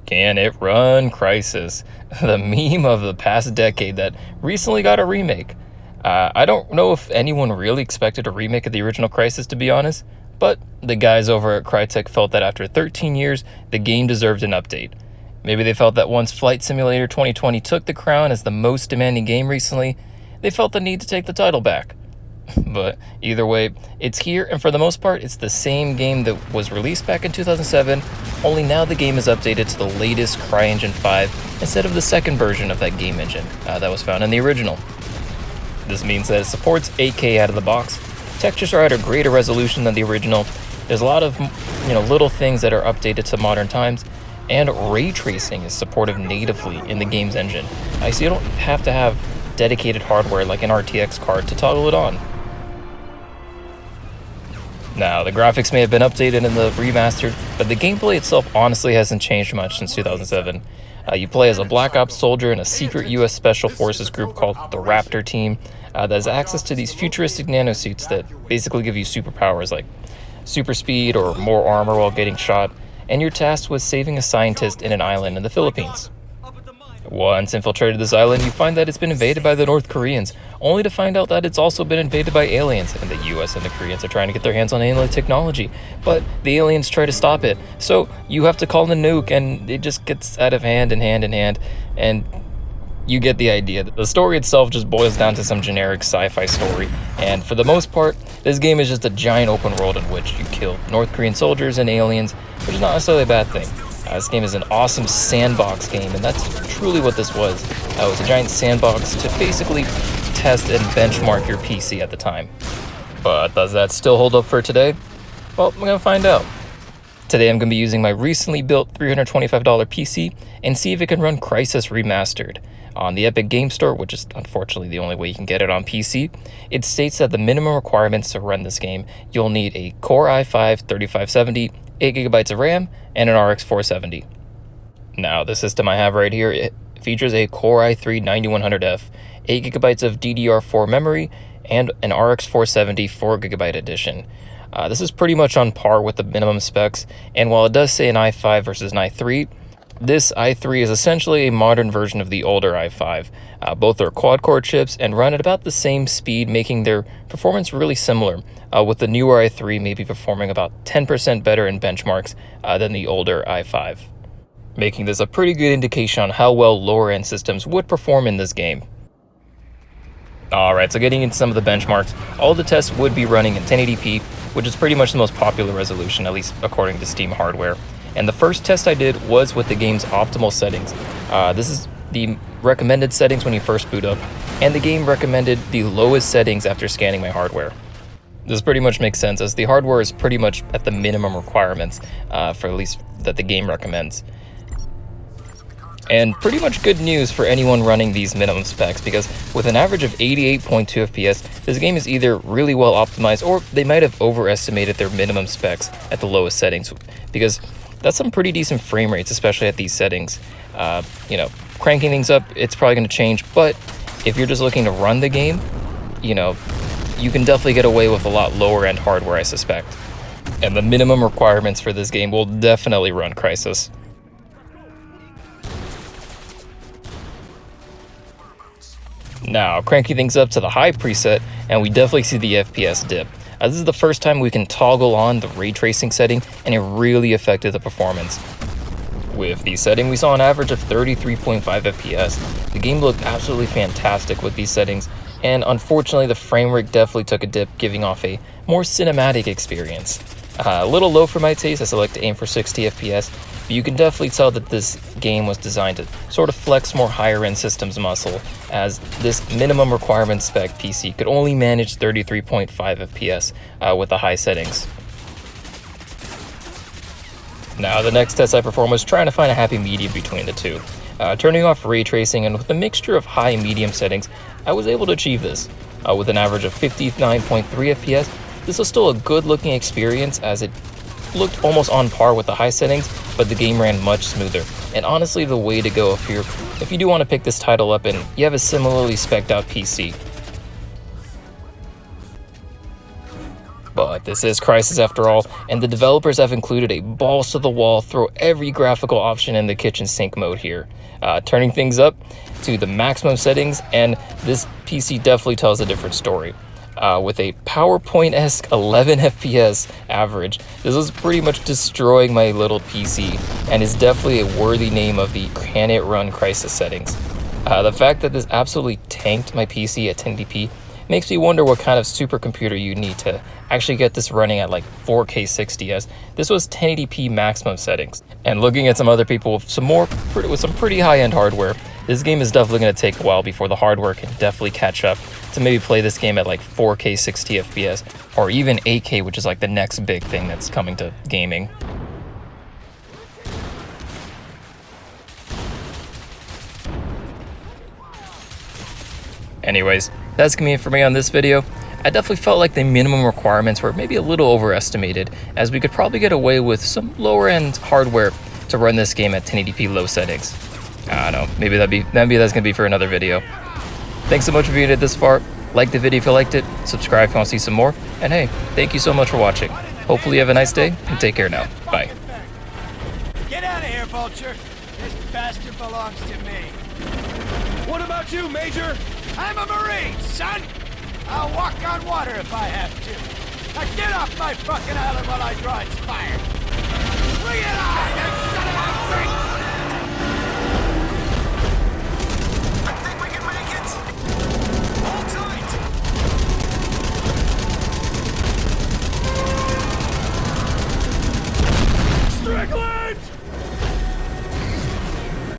Can it run Crysis? The meme of the past decade that recently got a remake. I don't know if anyone really expected a remake of the original Crysis, to be honest, but the guys over at Crytek felt that after 13 years, the game deserved an update. Maybe they felt that once Flight Simulator 2020 took the crown as the most demanding game recently, they felt the need to take the title back. But either way, it's here, and for the most part, it's the same game that was released back in 2007, only now the game is updated to the latest CryEngine 5 instead of the second version of that game engine that was found in the original. This means that it supports 8K out of the box, textures are at a greater resolution than the original, there's a lot of little things that are updated to modern times, and ray tracing is supported natively in the game's engine. So you don't have to have dedicated hardware like an RTX card to toggle it on. Now, the graphics may have been updated in the remastered, but the gameplay itself honestly hasn't changed much since 2007. You play as a Black Ops soldier in a secret US Special Forces group called the Raptor Team that has access to these futuristic nanosuits that basically give you superpowers like super speed or more armor while getting shot, and you're tasked with saving a scientist in an island in the Philippines. Once infiltrated this island, you find that it's been invaded by the North Koreans, only to find out that it's also been invaded by aliens, and the US and the Koreans are trying to get their hands on alien technology, but the aliens try to stop it, so you have to call the nuke, and it just gets out of hand, and you get the idea. The story itself just boils down to some generic sci-fi story, and for the most part, this game is just a giant open world in which you kill North Korean soldiers and aliens, which is not necessarily a bad thing. This game is an awesome sandbox game, and that's truly what this was. It was a giant sandbox to basically test and benchmark your PC at the time. But does that still hold up for today? Well, we're going to find out. Today I'm going to be using my recently built $325 PC and see if it can run Crysis Remastered. On the Epic Game Store, which is unfortunately the only way you can get it on PC, it states that the minimum requirements to run this game, you'll need a Core i5 3570, 8GB of RAM, and an RX 470. Now, the system I have right here, it features a Core i3 9100F, 8GB of DDR4 memory, and an RX 470 4GB edition. This is pretty much on par with the minimum specs, and while it does say an i5 versus an i3, this i3 is essentially a modern version of the older i5. Both are quad-core chips and run at about the same speed, making their performance really similar, with the newer i3 maybe performing about 10% better in benchmarks than the older i5, making this a pretty good indication on how well lower-end systems would perform in this game. Alright, so getting into some of the benchmarks, all the tests would be running in 1080p, which is pretty much the most popular resolution, at least according to Steam hardware. And the first test I did was with the game's optimal settings. This is the recommended settings when you first boot up, and the game recommended the lowest settings after scanning my hardware. This pretty much makes sense, as the hardware is pretty much at the minimum requirements, for at least that the game recommends. And pretty much good news for anyone running these minimum specs, because with an average of 88.2 FPS, this game is either really well optimized or they might have overestimated their minimum specs at the lowest settings, because that's some pretty decent frame rates, especially at these settings. Cranking things up, it's probably going to change, but if you're just looking to run the game, you can definitely get away with a lot lower end hardware, I suspect. And the minimum requirements for this game will definitely run Crysis. Now, cranking things up to the high preset, and we definitely see the FPS dip. This is the first time we can toggle on the ray tracing setting, and it really affected the performance. With the setting, we saw an average of 33.5 FPS. The game looked absolutely fantastic with these settings, and unfortunately the frame rate definitely took a dip, giving off a more cinematic experience. A little low for my taste, as I like to aim for 60 FPS, but you can definitely tell that this game was designed to sort of flex more higher end systems muscle, as this minimum requirement spec PC could only manage 33.5 FPS with the high settings. Now, the next test I performed was trying to find a happy medium between the two. Turning off ray tracing, and with a mixture of high and medium settings, I was able to achieve this. With an average of 59.3 FPS, this was still a good looking experience, as it looked almost on par with the high settings, but the game ran much smoother. And honestly, the way to go if you do want to pick this title up and you have a similarly spec'd out PC. But this is Crysis after all, and the developers have included a balls to the wall, throw every graphical option in the kitchen sink mode here, turning things up to the maximum settings, and this PC definitely tells a different story. With a PowerPoint-esque 11 FPS average, this is pretty much destroying my little PC, and is definitely a worthy name of the Can It Run Crysis Settings. The fact that this absolutely tanked my PC at 1080p makes me wonder what kind of supercomputer you need to actually get this running at like 4K 60, as this was 1080p maximum settings. And looking at some other people with some pretty high-end hardware, this game is definitely going to take a while before the hardware can definitely catch up to maybe play this game at like 4K 60 FPS, or even 8K, which is like the next big thing that's coming to gaming. Anyways, that's gonna be it for me on this video. I definitely felt like the minimum requirements were maybe a little overestimated, as we could probably get away with some lower end hardware to run this game at 1080p low settings. I don't know, maybe that's gonna be for another video. Thanks so much for viewing it this far. Like the video if you liked it, subscribe if you want to see some more, and hey, thank you so much for watching. Hopefully you have a nice day, and take care now. Bye. Get out of here, Vulture. This bastard belongs to me. What about you, Major? I'm a Marine, son! I'll walk on water if I have to. Now get off my fucking island while I draw its fire. Bring it on!